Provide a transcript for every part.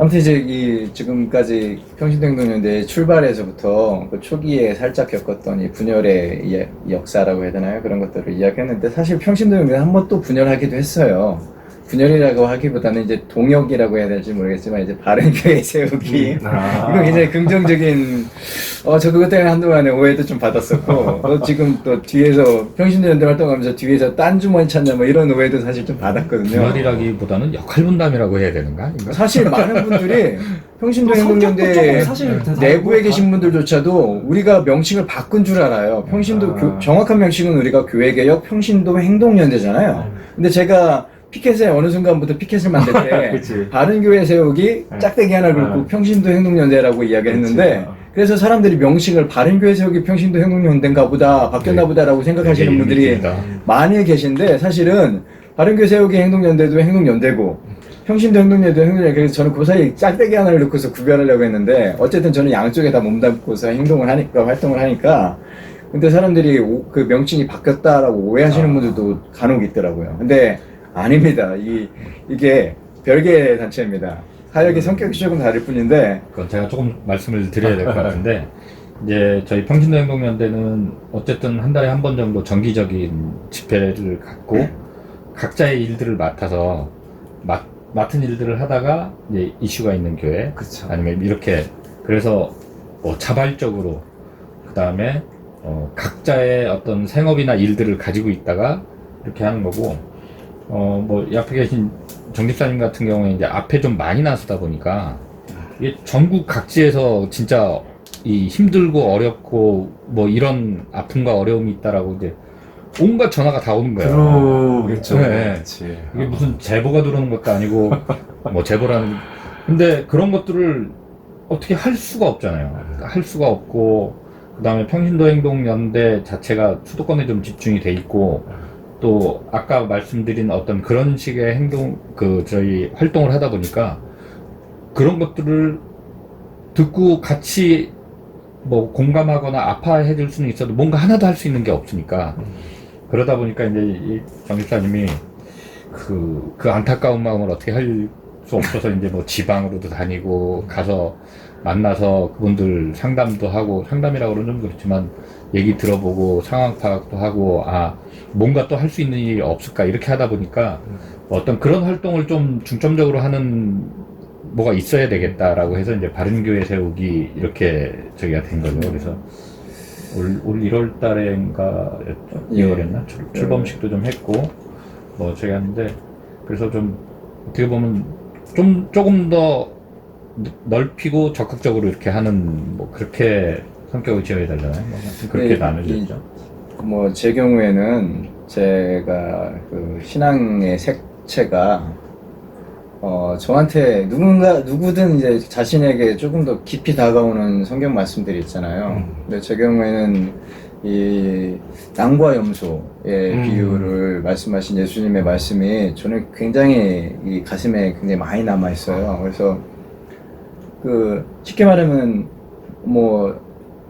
아무튼 이제 지금까지 평신도행동연대 출발에서부터 그 초기에 살짝 겪었던 이 분열의 역사라고 해야 되나요? 그런 것들을 이야기했는데 사실 평신도연대 한 번 또 분열하기도 했어요. 분열이라고 하기보다는 이제 동역이라고 해야 될지 모르겠지만 이제 바른교회 세우기 이거 굉장히 긍정적인 저 그것 때문에 한동안에 오해도 좀 받았었고 지금 또 뒤에서 평신도연대 활동하면서 뒤에서 딴 주머니 찾냐 뭐 이런 오해도 사실 좀 받았거든요. 분열이라기보다는 역할 분담이라고 해야 되는가? 사실 많은 분들이 평신도행동연대 내부에 계신 분들조차도 우리가 명칭을 바꾼 줄 알아요. 정확한 명칭은 우리가 교회개혁 평신도 행동연대잖아요. 근데 제가 피켓에 어느 순간부터 피켓을 만들 때 바른교회 세우기 짝대기 하나 긁고 평신도 행동연대라고 이야기를 했는데 그래서 사람들이 명칭을 바른교회 세우기 평신도 행동연대인가 보다 바뀌었나 보다라고 생각하시는 분들이 많이 계신데 사실은 바른교회 세우기 행동연대도 행동연대고 평신도 행동연대도 행동연대 그래서 저는 그 사이에 짝대기 하나를 넣고서 구별하려고 했는데 어쨌든 저는 양쪽에 다 몸담고서 활동을 하니까 근데 사람들이 그 명칭이 바뀌었다라고 오해하시는 분들도 간혹 있더라고요. 근데 아닙니다. 이게 별개의 단체입니다. 사역의 성격이 조금 다를 뿐인데. 그건 제가 조금 말씀을 드려야 될 것 같은데, 이제 저희 평신도 행동연대는 어쨌든 한 달에 한 번 정도 정기적인 집회를 갖고 각자의 일들을 맡아서 맡은 일들을 하다가 이제 이슈가 있는 교회, 그쵸. 아니면 이렇게 그래서 자발적으로 그 다음에 각자의 어떤 생업이나 일들을 가지고 있다가 이렇게 하는 거고. 이 앞에 계신 정 집사님 같은 경우에 이제 앞에 좀 많이 나서다 보니까 이게 전국 각지에서 진짜 이 힘들고 어렵고 뭐 이런 아픔과 어려움이 있다라고 이제 온갖 전화가 다 오는 거예요. 그러겠죠. 네. 그치. 이게 무슨 제보가 들어오는 것도 아니고 뭐 제보라는 근데 그런 것들을 어떻게 할 수가 없잖아요. 할 수가 없고 그 다음에 평신도행동연대 자체가 수도권에 좀 집중이 돼 있고 또 아까 말씀드린 어떤 그런 식의 저희 활동을 하다 보니까 그런 것들을 듣고 같이 뭐 공감하거나 아파해 줄 수는 있어도 뭔가 하나도 할 수 있는 게 없으니까 그러다 보니까 이제 이 정 집사님이 그 안타까운 마음을 어떻게 할 수 없어서 이제 뭐 지방으로도 다니고 가서 만나서 그분들 상담도 하고 상담이라고 그러면 좀 그렇지만 얘기 들어보고 상황 파악도 하고 뭔가 또 할 수 있는 일이 없을까 이렇게 하다 보니까 어떤 그런 활동을 좀 중점적으로 하는 뭐가 있어야 되겠다라고 해서 이제 바른교회 세우기 이렇게 저기가 된 거죠. 그래서 올 1월 달인가 2월이었나 출범식도 좀 했고 뭐 저기 하는데 그래서 좀 어떻게 보면 조금 더 넓히고 적극적으로 이렇게 하는 뭐 그렇게 성격을 지어야 되잖아요. 그렇게 나눠졌죠. 제 경우에는 제가 그 신앙의 색채가 저한테 누구든 이제 자신에게 조금 더 깊이 다가오는 성경 말씀들이 있잖아요. 근데 제 경우에는 이 낭과 염소의 비유를 말씀하신 예수님의 말씀이 저는 굉장히 이 가슴에 굉장히 많이 남아 있어요. 그래서 쉽게 말하면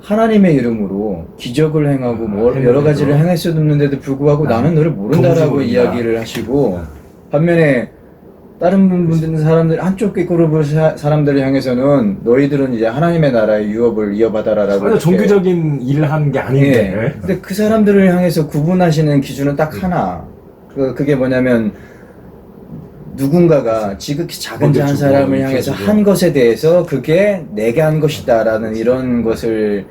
하나님의 이름으로 기적을 행하고 여러 가지를 행했었는데도 불구하고 나는 너를 모른다라고 이야기를 하시고 반면에 다른 사람들 한쪽 그룹의 사람들을 향해서는 너희들은 이제 하나님의 나라의 유업을 이어받아라라고 종교적인 일을 하는 게 아닌데. 근데 그 사람들을 향해서 구분하시는 기준은 딱 하나. 그게 뭐냐면 누군가가 지극히 작은 자 한 사람을 향해서 한 것에 대해서 그게 내게 한 것이다라는 이런 것을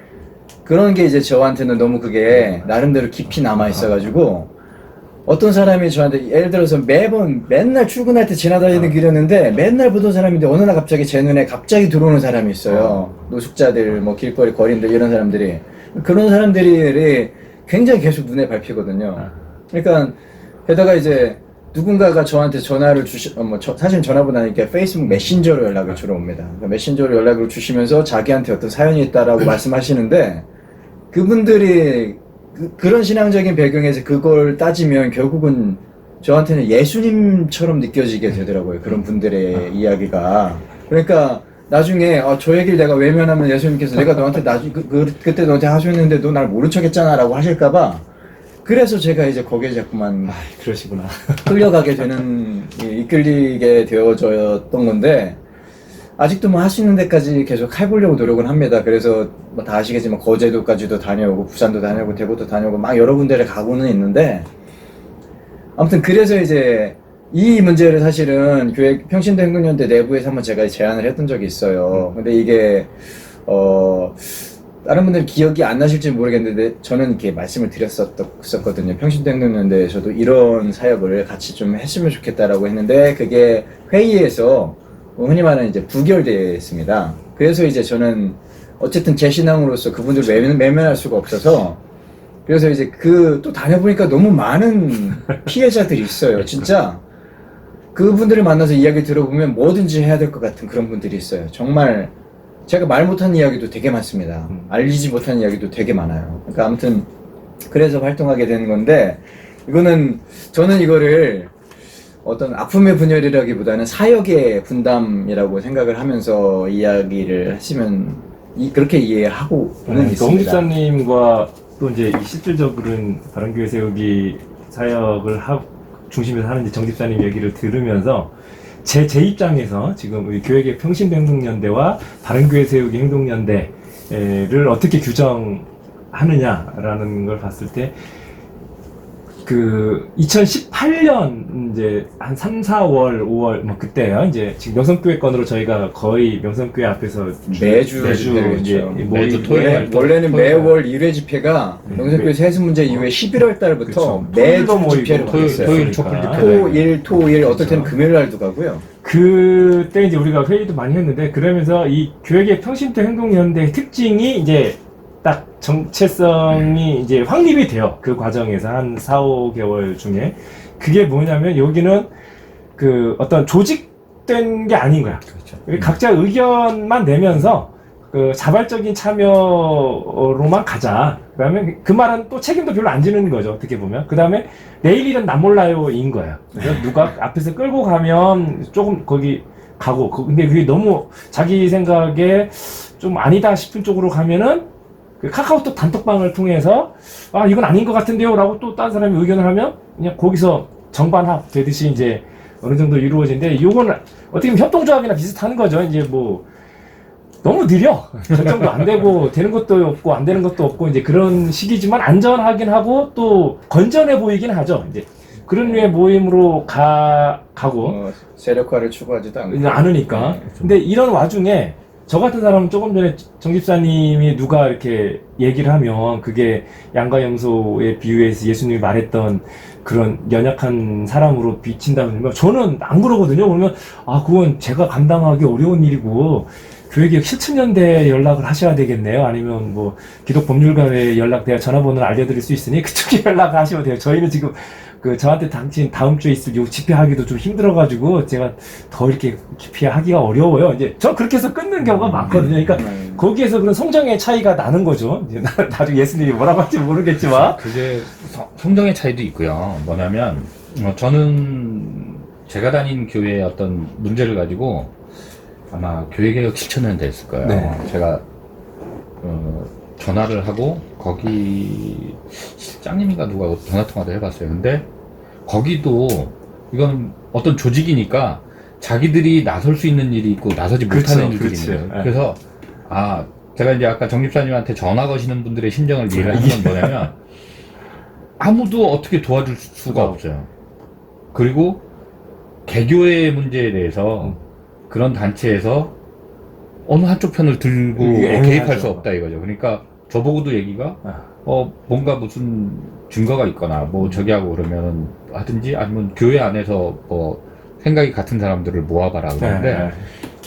그런 게 이제 저한테는 너무 그게 나름대로 깊이 남아 있어가지고 어떤 사람이 저한테 예를 들어서 맨날 출근할 때 지나다니는 길이었는데 맨날 보던 사람인데 어느 날 갑자기 제 눈에 갑자기 들어오는 사람이 있어요. 노숙자들, 길거리 거린들 이런 사람들이 그런 사람들이 굉장히 계속 눈에 밟히거든요. 그러니까 게다가 이제 누군가가 저한테 전화를 사실 전화보다는 이렇게 페이스북 메신저로 연락을 주러 옵니다. 그러니까 메신저로 연락을 주시면서 자기한테 어떤 사연이 있다라고 말씀하시는데 그분들이 그런 신앙적인 배경에서 그걸 따지면 결국은 저한테는 예수님처럼 느껴지게 되더라고요. 그런 분들의 이야기가. 그러니까 나중에 저 얘기를 내가 외면하면 예수님께서 내가 너한테 그때 너한테 하셨는데 너 날 모른 척 했잖아 라고 하실까봐 그래서 제가 이제 거기에 자꾸만 그러시구나. 끌려가게 되는 이끌리게 되어졌던 건데 아직도 뭐 할 수 있는 데까지 계속 해보려고 노력은 합니다. 그래서 뭐 다 아시겠지만 거제도까지도 다녀오고 부산도 다녀오고 대구도 다녀오고 막 여러 군데를 가고는 있는데 아무튼 그래서 이제 이 문제를 사실은 교회 평신도 행동연대 내부에서 한번 제가 제안을 했던 적이 있어요. 근데 이게 다른 분들 기억이 안 나실지 모르겠는데 저는 이렇게 말씀을 드렸었거든요. 평신도 행동연대에서도 이런 사역을 같이 좀 했으면 좋겠다라고 했는데 그게 회의에서 흔히 말하는 이제 부결됐습니다. 그래서 이제 저는 어쨌든 제 신앙으로서 그분들 외면할 수가 없어서 그래서 이제 또 다녀보니까 너무 많은 피해자들이 있어요. 진짜 그분들을 만나서 이야기 들어보면 뭐든지 해야 될 것 같은 그런 분들이 있어요. 정말 제가 말 못하는 이야기도 되게 많습니다. 알리지 못하는 이야기도 되게 많아요. 그러니까 아무튼 그래서 활동하게 되는 건데 이거는 저는 이거를 어떤 아픔의 분열이라기보다는 사역의 분담이라고 생각을 하면서 이야기를 하시면 그렇게 이해하고는 있습니다. 동집사님과 또 이제 실질적으로는 바른교회 세우기 사역을 중심에서 하는 이제 정집사님 얘기를 들으면서 제 입장에서 지금 우리 교회계 평신도 행동연대와 바른교회 세우기 행동연대를 어떻게 규정하느냐라는 걸 봤을 때 2018년 이제 한 3, 4월, 5월 뭐 그때요. 이제 지금 명성교회 건으로 저희가 거의 명성교회 앞에서 매주 이제 매주 토요일 원래는 매월 1회 집회가 명성교회 세습 문제 이후에 11월 달부터 매주 집회를 했어요. 토요일 촛불 집회. 토일 어떨 때는 금요일 날도 가고요. 그때 이제 우리가 회의도 많이 했는데 그러면서 이 교회계 평신도 행동연대의 특징이 이제 딱 정체성이 이제 확립이 돼요. 그 과정에서 한 4, 5개월 중에. 그게 뭐냐면 여기는 그 어떤 조직된 게 아닌 거야. 그렇죠. 각자 의견만 내면서 그 자발적인 참여로만 가자. 그러면 그 말은 또 책임도 별로 안 지는 거죠. 어떻게 보면. 그 다음에 내일 일은 남 몰라요인 거야. 그래서 누가 앞에서 끌고 가면 조금 거기 가고. 근데 그게 너무 자기 생각에 좀 아니다 싶은 쪽으로 가면은 그 카카오톡 단톡방을 통해서 아 이건 아닌 것 같은데요 라고 또 다른 사람이 의견을 하면 그냥 거기서 정반합 되듯이 이제 어느 정도 이루어지는데 요거는 어떻게 보면 협동조합이나 비슷한 거죠. 이제 뭐 너무 느려 결정도 안 되고 되는 것도 없고 안 되는 것도 없고 이제 그런 시기지만 안전하긴 하고 또 건전해 보이긴 하죠. 이제 그런 류의 모임으로 가고 세력화를 추구하지도 않으니까. 근데 이런 와중에 저 같은 사람은 조금 전에 정집사님이 누가 이렇게 얘기를 하면 그게 양과 염소에 비유해서 예수님이 말했던 그런 연약한 사람으로 비친다면 저는 안 그러거든요. 그러면 아 그건 제가 감당하기 어려운 일이고 교회개혁 실천연대에 연락을 하셔야 되겠네요. 아니면 뭐 기독법률가에 연락돼야 전화번호를 알려드릴 수 있으니 그쪽에 연락하시면 돼요. 저희는 지금 그 저한테 당신 다음 주에 있을 요 집회하기도 좀 힘들어가지고 제가 더 이렇게 집회하기가 어려워요. 이제 저 그렇게 해서 끊는 경우가 많거든요. 그러니까 거기에서 그런 성정의 차이가 나는 거죠. 이제 나중에 예수님이 뭐라고 할지 모르겠지만 그게 성정의 차이도 있고요. 뭐냐면 저는 제가 다닌 교회의 어떤 문제를 가지고 아마 교회개혁 실천연대 했을 거예요. 네. 제가 전화를 하고 거기 실장님인가 누가 전화통화도 해봤어요. 근데 거기도 이건 어떤 조직이니까 자기들이 나설 수 있는 일이 있고 나서지 못하는 일들이 있는 거예요. 그래서 제가 이제 아까 정집사님한테 전화 거시는 분들의 심정을 이해를 하는 건 뭐냐면 아무도 어떻게 도와줄 수가 없어요. 그리고 개교의 문제에 대해서 그런 단체에서 어느 한쪽 편을 들고 개입할 수 없다 이거죠. 그러니까 저보고도 얘기가 뭔가 무슨 증거가 있거나 뭐 저기 하고 그러면 하든지 아니면 교회 안에서 뭐 생각이 같은 사람들을 모아봐라 그러는데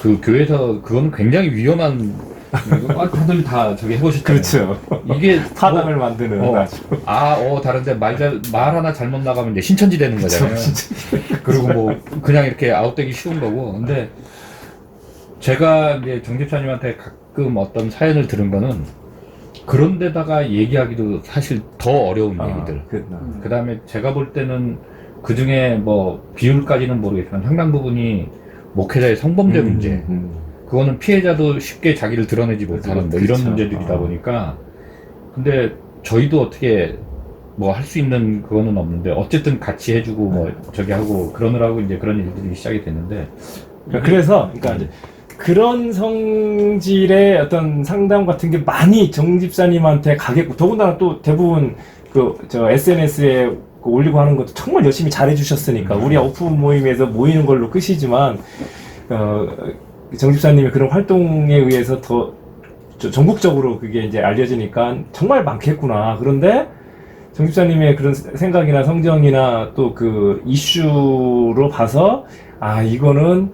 그 교회에서 그건 굉장히 위험한 다들 다 저기 해보셨잖아요. 그렇죠. 이게 파당을 만드는 다른데 말 하나 잘못 나가면 이제 신천지 되는 거잖아요. 그리고 뭐 그냥 이렇게 아웃되기 쉬운 거고. 근데 제가 이제 정집사님한테 가끔 어떤 사연을 들은 거는 그런 데다가 얘기하기도 사실 더 어려운 얘기들. 그 다음에 제가 볼 때는 그 중에 뭐 비율까지는 모르겠지만 상당 부분이 목회자의 성범죄 문제. 그거는 피해자도 쉽게 자기를 드러내지 못하는 뭐 이런 문제들이다 보니까. 근데 저희도 어떻게 뭐 할 수 있는 그거는 없는데 어쨌든 같이 해주고 뭐 저기 하고 그러느라고 이제 그런 일들이 시작이 됐는데. 그래서 그러니까 이제 그런 성질의 어떤 상담 같은 게 많이 정 집사님한테 가겠고, 더군다나 또 대부분 저 SNS에 올리고 하는 것도 정말 열심히 잘해주셨으니까, 우리 오픈 모임에서 모이는 걸로 끝이지만, 정 집사님의 그런 활동에 의해서 더 전국적으로 그게 이제 알려지니까 정말 많겠구나. 그런데 정 집사님의 그런 생각이나 성정이나 또 그 이슈로 봐서, 이거는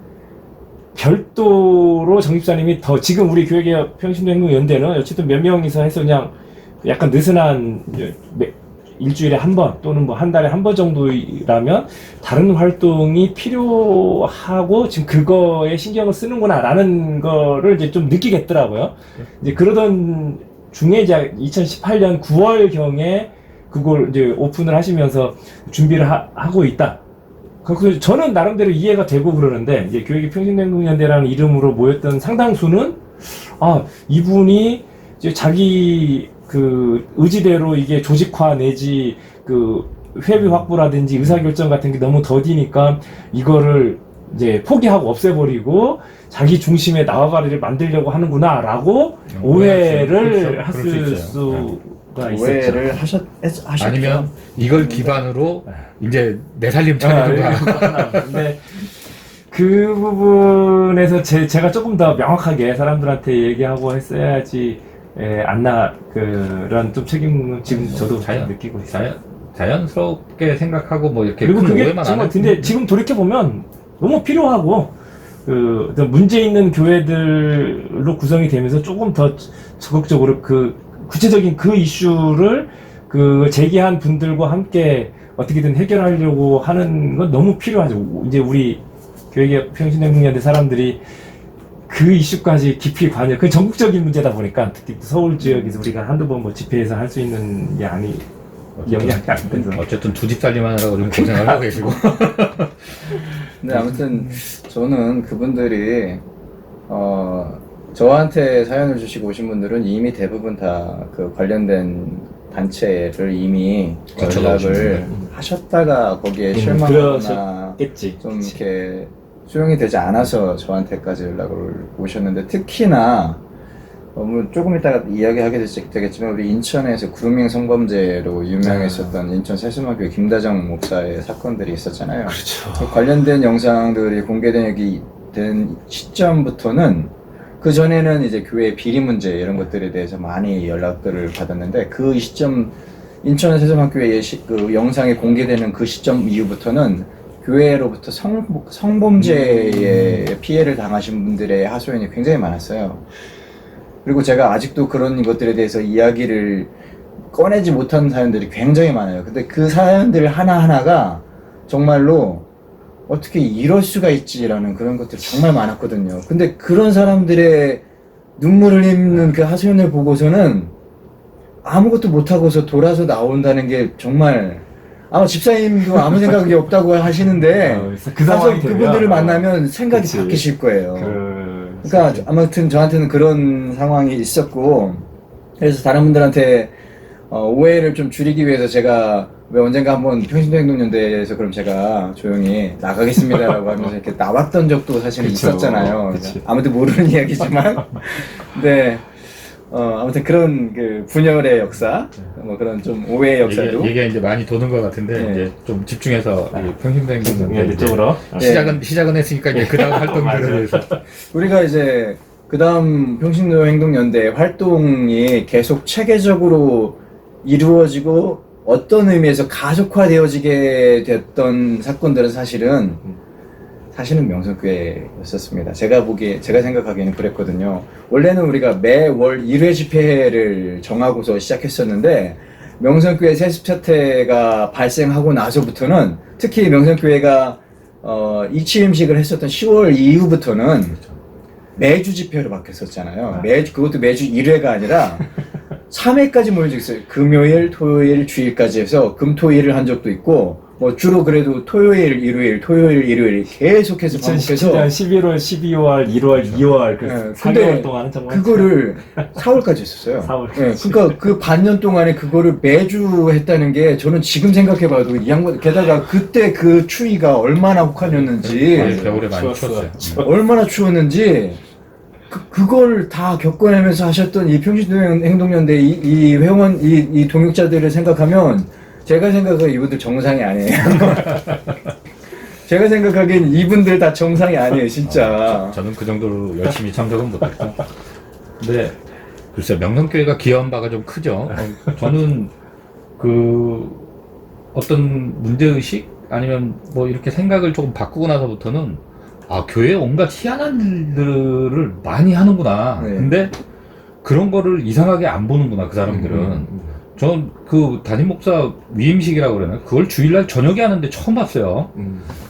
별도로 정 집사님이 더, 지금 우리 교회개혁 평신도행동연대는 어쨌든 몇 명이서 해서 그냥 약간 느슨한 일주일에 한 번 또는 뭐 한 달에 한 번 정도라면 다른 활동이 필요하고 지금 그거에 신경을 쓰는구나 라는 거를 이제 좀 느끼겠더라고요. 이제 그러던 중에 이제 2018년 9월경에 그걸 이제 오픈을 하시면서 준비를 하고 있다. 그래서 저는 나름대로 이해가 되고 그러는데, 이제 교회개혁 평신도행동연대라는 이름으로 모였던 상당수는 이분이 이제 자기 그 의지대로 이게 조직화 내지 그 회비 확보라든지 의사결정 같은 게 너무 더디니까 이거를 이제 포기하고 없애버리고 자기 중심의 나와가리를 만들려고 하는구나 라고 오해를 했을 수가 있었죠. 오해를 하셨죠. 아니면 이걸 기반으로 이제 내 살림 차리는구나. 근데 그 부분에서 제가 조금 더 명확하게 사람들한테 얘기하고 했어야지 안나 그런 좀 책임은 지금 저도 느끼고 있어요. 자연스럽게 생각하고 뭐 이렇게 그리고 큰 그게 오해만 안 정말 해도 근데 지금 돌이켜 보면 너무 필요하고 그 문제 있는 교회들로 구성이 되면서 조금 더 적극적으로 그 구체적인 그 이슈를 그 제기한 분들과 함께 어떻게든 해결하려고 하는 건 너무 필요하죠. 이제 우리 교회개혁 평신도행동연대 사람들이 그 이슈까지 깊이 관여, 그 전국적인 문제다 보니까 특히 서울 지역에서 우리가 한두 번 뭐 집회에서 할 수 있는 게 영향이 안 돼서. 어쨌든 두 집 살림하느라고 좀 고생을 하고 계시고. 근데 아무튼 저는 그분들이 저한테 사연을 주시고 오신 분들은 이미 대부분 다 그 관련된 단체를 이미 연락을 하셨다가 거기에 실망하거나 그러셨겠지. 좀 이렇게 수용이 되지 않아서 저한테까지 연락을 오셨는데, 특히나 조금 이따가 이야기하게 되겠지만 우리 인천에서 그루밍 성범죄로 유명했었던 인천 세수마교회 김다정 목사의 사건들이 있었잖아요. 그렇죠. 그 관련된 영상들이 공개된 시점부터는, 그 전에는 이제 교회 비리 문제 이런 것들에 대해서 많이 연락들을 받았는데, 그 시점 인천 세수마교회의 그 영상이 공개되는 그 시점 이후부터는 교회로부터 성범죄의 피해를 당하신 분들의 하소연이 굉장히 많았어요. 그리고 제가 아직도 그런 것들에 대해서 이야기를 꺼내지 못한 사연들이 굉장히 많아요. 근데 그 사연들 하나하나가 정말로 어떻게 이럴 수가 있지라는 그런 것들이 정말 많았거든요. 근데 그런 사람들의 눈물을 흘리는 그 하소연을 보고서는 아무것도 못하고서 돌아서 나온다는 게 정말, 아마 집사님도 아무 생각이 없다고 하시는데 그 상황이 그분들을 만나면 생각이 그치. 바뀌실 거예요. 그러니까 아무튼 저한테는 그런 상황이 있었고, 그래서 다른 분들한테 오해를 좀 줄이기 위해서 제가 왜 언젠가 한번 평신도행동연대에서 그럼 제가 조용히 나가겠습니다라고 하면서 이렇게 나왔던 적도 사실은 그쵸. 있었잖아요. 그치. 아무도 모르는 이야기지만 네. 아무튼 그런 그 분열의 역사, 뭐 그런 좀 오해의 역사도 얘기가 이제 많이 도는 것 같은데, 네. 이제 좀 집중해서 평신도행동연대 쪽으로 시작은 했으니까 이제 그 다음 활동들에 대해서. 우리가 이제 그 다음 평신도행동연대 활동이 계속 체계적으로 이루어지고 어떤 의미에서 가속화되어지게 됐던 사건들은 사실은 명성교회였었습니다. 제가 생각하기에는 그랬거든요. 원래는 우리가 매월 1회 집회를 정하고서 시작했었는데, 명성교회 세습 사태가 발생하고 나서부터는, 특히 명성교회가 이치임식을 했었던 10월 이후부터는 매주 집회로 바뀌었었잖아요. 그것도 매주 1회가 아니라 3회까지 모인 적이 있어요. 금요일, 토요일, 주일까지 해서 금토일을 한 적도 있고, 뭐 주로 그래도 토요일, 일요일 계속해서 반복해서 2017년 11월, 12월, 1월, 2월 그 네, 4개월 동안은 정말 그거를 4월까지 했었어요. 4월까지. 네, 그러니까 그 반년 동안에 그거를 매주 했다는 게, 저는 지금 생각해봐도 이 양반, 게다가 그때 그 추위가 얼마나 혹한이었는지, 겨울에 많이 추웠어요. 얼마나 추웠는지 그걸 다 겪어내면서 하셨던 이 평신도행동연대 이 회원, 이 동역자들을 생각하면 제가 생각하기에 이분들 정상이 아니에요. 제가 생각하기엔 이분들 다 정상이 아니에요, 진짜. 저는 그 정도로 열심히 참석은 못했고. 근데 글쎄 명성교회가 기여한 바가 좀 크죠. 저는 그 어떤 문제의식 아니면 뭐 이렇게 생각을 조금 바꾸고 나서부터는 아 교회에 온갖 희한한 일들을 많이 하는구나. 네. 근데 그런 거를 이상하게 안 보는구나 그 사람들은. 전 그 담임 목사 위임식이라고 그러나 그걸 주일날 저녁에 하는데 처음 봤어요.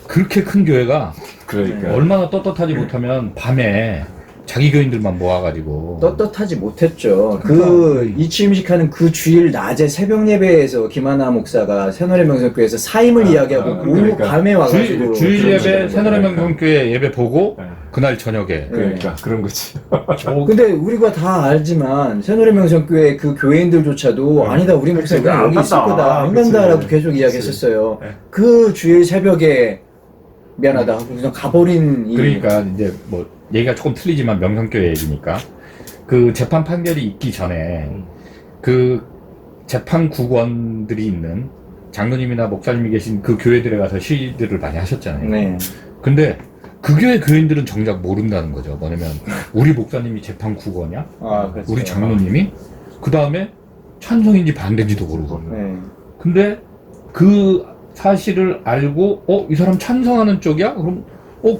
그렇게 큰 교회가 그러니까. 얼마나 떳떳하지 못하면 밤에 자기 교인들만 모아가지고 떳떳하지 못했죠. 그 이취임식하는 그 주일 낮에 새벽 예배에서 김하나 목사가 새노래 명성교회에서 사임을 이야기하고 오후 그러니까. 밤에 와가지고 주일 그런 예배 거잖아요. 새노래 명성교회 예배 보고 네. 그날 저녁에 그러니까 그런 거지. 근데 우리가 다 알지만 새노래 명성교회 그 교회인들조차도 아니다 우리 목사님 그치, 여기 있을 안 간다. 거다 안 그치. 간다라고 계속 이야기했었어요. 네. 그 주일 새벽에 미안하다 하고 그냥 가버린 이 그러니까 이제 뭐 얘기가 조금 틀리지만 명성교회 얘기니까 그 재판 판결이 있기 전에 그 재판 국원들이 있는 장로님이나 목사님이 계신 그 교회들에 가서 시위들을 많이 하셨잖아요. 네. 근데 그 교회 교인들은 정작 모른다는 거죠. 뭐냐면 우리 목사님이 재판 국원이야? 아, 그렇죠. 우리 장로님이? 그 다음에 찬성인지 반대인지도 모르고. 네. 근데 그 사실을 알고 이 사람 찬성하는 쪽이야? 그럼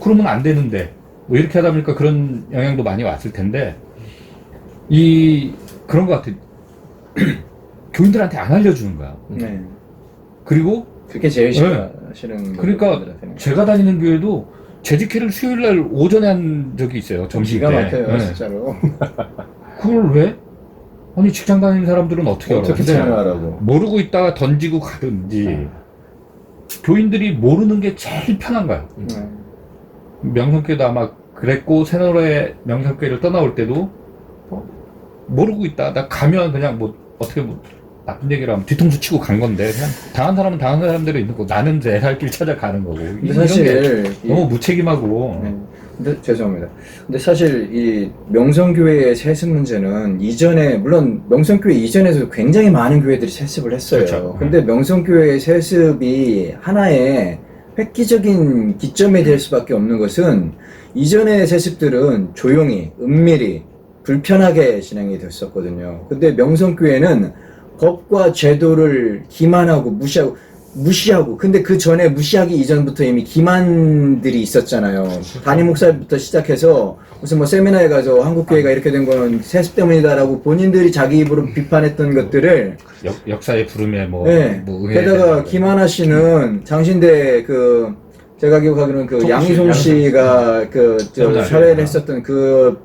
그러면 안 되는데 뭐 이렇게 하다 보니까 그런 영향도 많이 왔을 텐데 그런 것 같아. 교인들한테 안 알려주는 거야. 네. 그리고 그게 제일 싫은 그러니까 분들한테는. 제가 다니는 교회도 재직회를 수요일날 오전에 한 적이 있어요. 점심 기가 때. 막혀요 네. 진짜로. 그걸 왜? 아니 직장 다니는 사람들은 어떻게 알아? 어떻게 근데 참여하라고. 모르고 있다가 던지고 가든지 교인들이 모르는 게 제일 편한 거야. 네. 명성교회도 아마 그랬고 새노래 명성교회를 떠나올 때도 모르고 있다. 나 가면 그냥 뭐 어떻게 뭐 나쁜 얘기를 하면 뒤통수 치고 간 건데 그냥 당한 사람은 당한 사람대로 있는 거 나는 내 살 길 찾아가는 거고. 근데 이런 사실 게 너무 무책임하고 네. 근데 죄송합니다. 근데 사실 이 명성교회의 세습 문제는 이전에 물론 명성교회 이전에도 굉장히 많은 교회들이 세습을 했어요. 그렇죠. 근데 명성교회의 세습이 하나의 획기적인 기점이 될 수밖에 없는 것은 이전의 세습들은 조용히 은밀히 불편하게 진행이 됐었거든요. 근데 명성교회는 법과 제도를 기만하고 무시하고 근데 그 전에 무시하기 이전부터 이미 기만들이 있었잖아요. 담임 목사부터 시작해서 무슨 뭐 세미나에 가서 한국교회가 이렇게 된 거는 세습 때문이다라고 본인들이 자기 입으로 비판했던 것들을 역사의 부름에 뭐, 네. 뭐 게다가 김하나 씨는 장신대 제가 기억하기로는 그 양희송 씨가 세미나를 사회를 했었던 그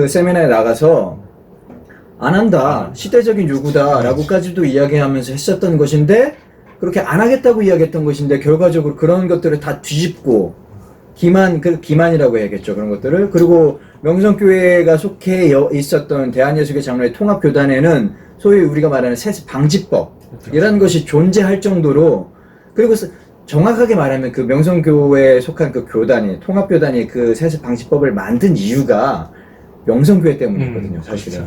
세미나에 나가서 안 한다, 시대적인 요구다라고까지도 이야기하면서 했었던 것인데 그렇게 안 하겠다고 이야기했던 것인데 결과적으로 그런 것들을 다 뒤집고 기만이라고 해야겠죠. 그런 것들을. 그리고 명성교회가 속해 있었던 대한예수교 장로의 통합교단에는 소위 우리가 말하는 세습 방지법 이런 것이 존재할 정도로 그리고 정확하게 말하면 그 명성교회에 속한 그 교단이 통합교단이 그 세습 방지법을 만든 이유가 명성교회 때문이거든요, 사실은.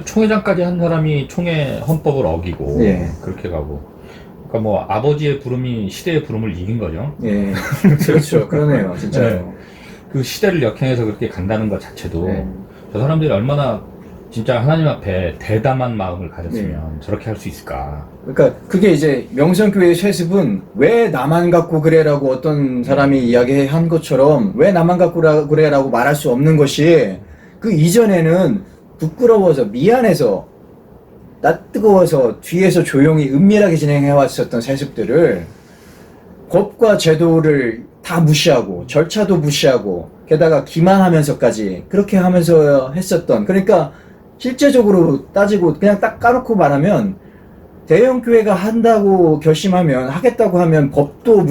총회장까지 한 사람이 총회 헌법을 어기고 예. 그렇게 가고 그러니까 뭐 아버지의 부름이 시대의 부름을 이긴 거죠. 예, 그렇죠. 그러네요, 진짜로. 네. 그 시대를 역행해서 그렇게 간다는 것 자체도 네. 저 사람들이 얼마나 진짜 하나님 앞에 대담한 마음을 가졌으면 저렇게 할 수 있을까. 그러니까 그게 이제 명성교회의 세습은 왜 나만 갖고 그래라고 어떤 사람이 이야기한 것처럼 왜 나만 갖고 그래라고 말할 수 없는 것이 그 이전에는 부끄러워서 미안해서 낯뜨거워서 뒤에서 조용히 은밀하게 진행해 왔었던 세습들을 법과 제도를 다 무시하고 절차도 무시하고 게다가 기만하면서까지 그렇게 하면서 했었던 그러니까 실제적으로 따지고 그냥 딱 까놓고 말하면 대형 교회가 한다고 결심하면 하겠다고 하면 법도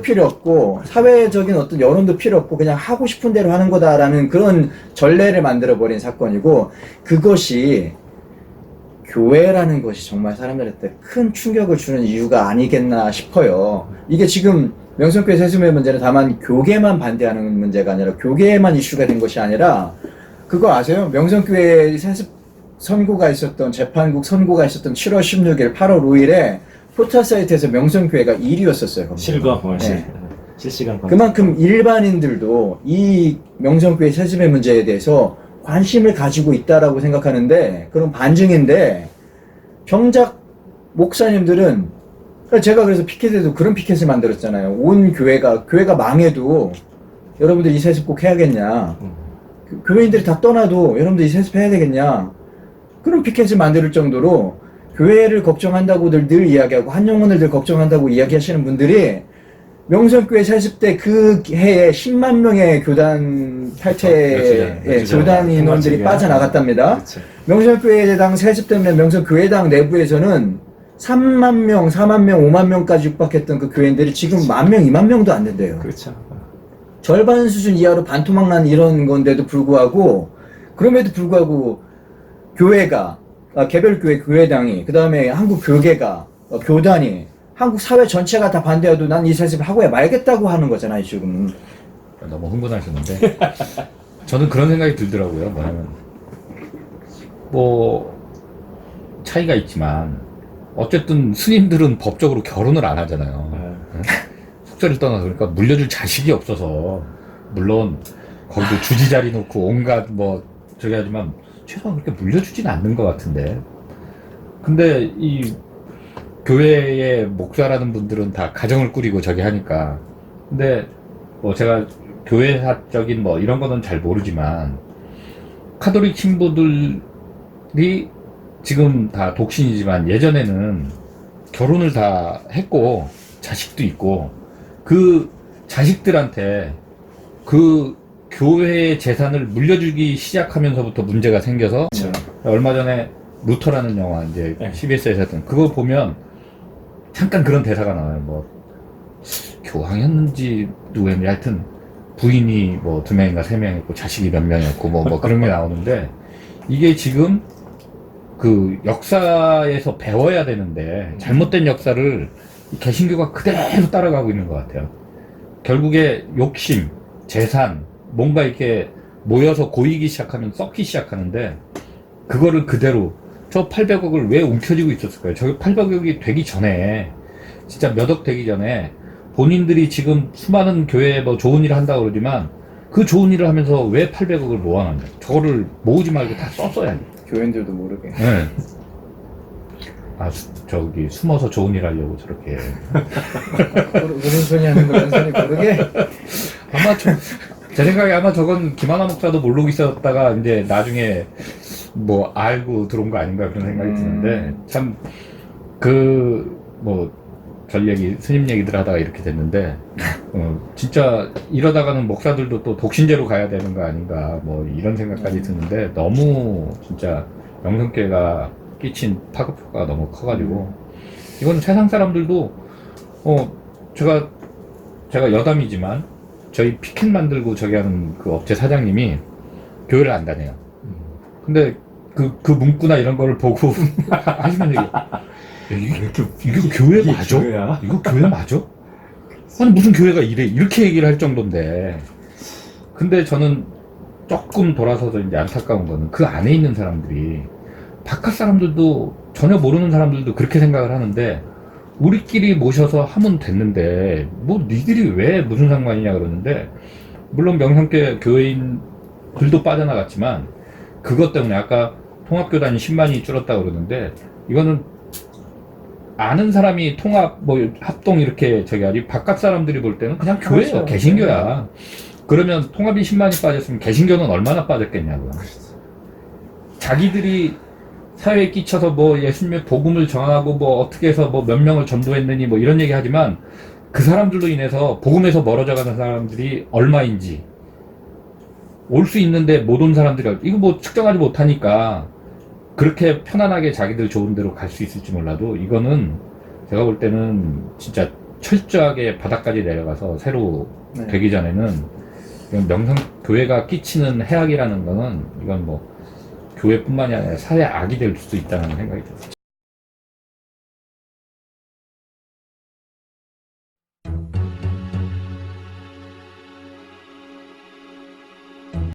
필요 없고 사회적인 어떤 여론도 필요 없고 그냥 하고 싶은 대로 하는 거다라는 그런 전례를 만들어 버린 사건이고 그것이 교회라는 것이 정말 사람들한테 큰 충격을 주는 이유가 아니겠나 싶어요. 이게 지금 명성교회 세습의 문제는 다만 교계만 반대하는 문제가 아니라 교계에만 이슈가 된 것이 아니라 그거 아세요? 명성교회 세습 선고가 있었던 재판국 선고가 있었던 7월 16일, 8월 5일에 포털 사이트에서 명성교회가 1위였었어요. 실거, 네. 실시간 검색. 그만큼 일반인들도 이 명성교회 세습의 문제에 대해서 관심을 가지고 있다라고 생각하는데 그런 반증인데 정작 목사님들은 제가 그래서 피켓에도 그런 피켓을 만들었잖아요. 온 교회가 망해도 여러분들 이 세습 꼭 해야겠냐. 교회인들이 다 떠나도 여러분들 이 세습 해야 되겠냐. 그런 피켓을 만들 정도로 교회를 걱정한다고들 늘 이야기하고 한영혼을 늘 걱정한다고 이야기하시는 분들이 명성교회 세습 때 그 해에 10만 명의 교단 탈퇴, 교단 인원들이 빠져나갔답니다. 그치. 명성교회당 세습 때문에 명성교회당 내부에서는 3만 명, 4만 명, 5만 명까지 육박했던 그 교인들이 지금 1만 명, 2만 명도 안 된대요. 그렇죠. 절반 수준 이하로 반토막 난 이런 건데도 불구하고 그럼에도 불구하고 교회가 개별 교회 교회당이 그 다음에 한국 교계가 교단이 한국 사회 전체가 다 반대해도 난 이 세습을 하고 말겠다고 하는 거잖아요 지금. 너무 흥분하셨는데 저는 그런 생각이 들더라고요. 뭐냐면 뭐 차이가 있지만 어쨌든 스님들은 법적으로 결혼을 안 하잖아요. 속죄를 떠나서 그러니까 물려줄 자식이 없어서 물론 거기도 주지 자리 놓고 온갖 뭐 저기 하지만 최소한 그렇게 물려주진 않는 것 같은데 근데 이 교회의 목사라는 분들은 다 가정을 꾸리고 저기 하니까 근데 뭐 제가 교회사적인 뭐 이런 거는 잘 모르지만 카톨릭 신부들이 지금 다 독신이지만 예전에는 결혼을 다 했고 자식도 있고 그 자식들한테 그 교회의 재산을 물려주기 시작하면서부터 문제가 생겨서 그렇죠. 얼마 전에 루터라는 영화 이제 네. CBS에서 했던 그거 보면 잠깐 그런 대사가 나와요. 뭐 교황이었는지 누구였는지 하여튼 부인이 뭐 2명인가 3명이었고 자식이 몇 명이었고 뭐 그런 게 나오는데 이게 지금 그 역사에서 배워야 되는데 잘못된 역사를 이 개신교가 그대로 따라가고 있는 것 같아요. 결국에 욕심, 재산, 뭔가 이렇게 모여서 고이기 시작하면 썩기 시작하는데 그거를 그대로 저 800억을 왜 움켜쥐고 있었을까요? 저기 800억이 되기 전에 진짜 몇 억 되기 전에 본인들이 지금 수많은 교회에 뭐 좋은 일을 한다고 그러지만 그 좋은 일을 하면서 왜 800억을 모아놨냐? 저거를 모으지 말고 다 썼어야지. 교인들도 모르게. 네. 저기 숨어서 좋은 일 하려고 저렇게. 무슨 소리 하는 거야, 소리 모르게. 아마 제 생각에 아마 저건 김하나 목사도 모르고 있었다가 이제 나중에 뭐 알고 들어온 거 아닌가 그런 생각이 드는데 참 별 얘기 스님 얘기들 하다가 이렇게 됐는데 진짜 이러다가는 목사들도 또 독신제로 가야 되는 거 아닌가 뭐 이런 생각까지 드는데 너무 진짜 명성교회가 끼친 파급효과가 너무 커가지고 이거는 세상 사람들도 제가 여담이지만 저희 피켓 만들고 저기 하는 그 업체 사장님이 교회를 안 다녀요. 근데 그 문구나 이런 거를 보고 하시면 이게 교회 이게 맞아? 교회야? 이거 교회 맞아? 아니 무슨 교회가 이래 이렇게 얘기를 할 정도인데 근데 저는 조금 돌아서서 이제 안타까운 거는 그 안에 있는 사람들이 바깥 사람들도 전혀 모르는 사람들도 그렇게 생각을 하는데 우리끼리 모셔서 하면 됐는데 뭐 니들이 왜 무슨 상관이냐 그러는데 물론 명성교회 교회인들도 빠져나갔지만 그것 때문에 아까 통합교단이 10만이 줄었다고 그러는데 이거는 아는 사람이 통합 뭐 합동 이렇게 저기 하지 바깥 사람들이 볼 때는 그냥 교회예요. 그렇죠. 개신교야. 그러면 통합이 10만이 빠졌으면 개신교는 얼마나 빠졌겠냐고요. 자기들이 사회에 끼쳐서 뭐 예수님의 복음을 전하고 뭐 어떻게 해서 뭐 몇 명을 전도했느니 뭐 이런 얘기 하지만 그 사람들로 인해서 복음에서 멀어져 가는 사람들이 얼마인지 올 수 있는데 못 온 사람들이 이거 뭐 측정하지 못하니까 그렇게 편안하게 자기들 좋은 대로 갈 수 있을지 몰라도 이거는 제가 볼 때는 진짜 철저하게 바닥까지 내려가서 새로 되기 전에는 이건 명성교회가 끼치는 해악이라는 거는 이건 뭐 교회뿐만이 아니라 사회 악이 될 수도 있다는 생각이 들어요.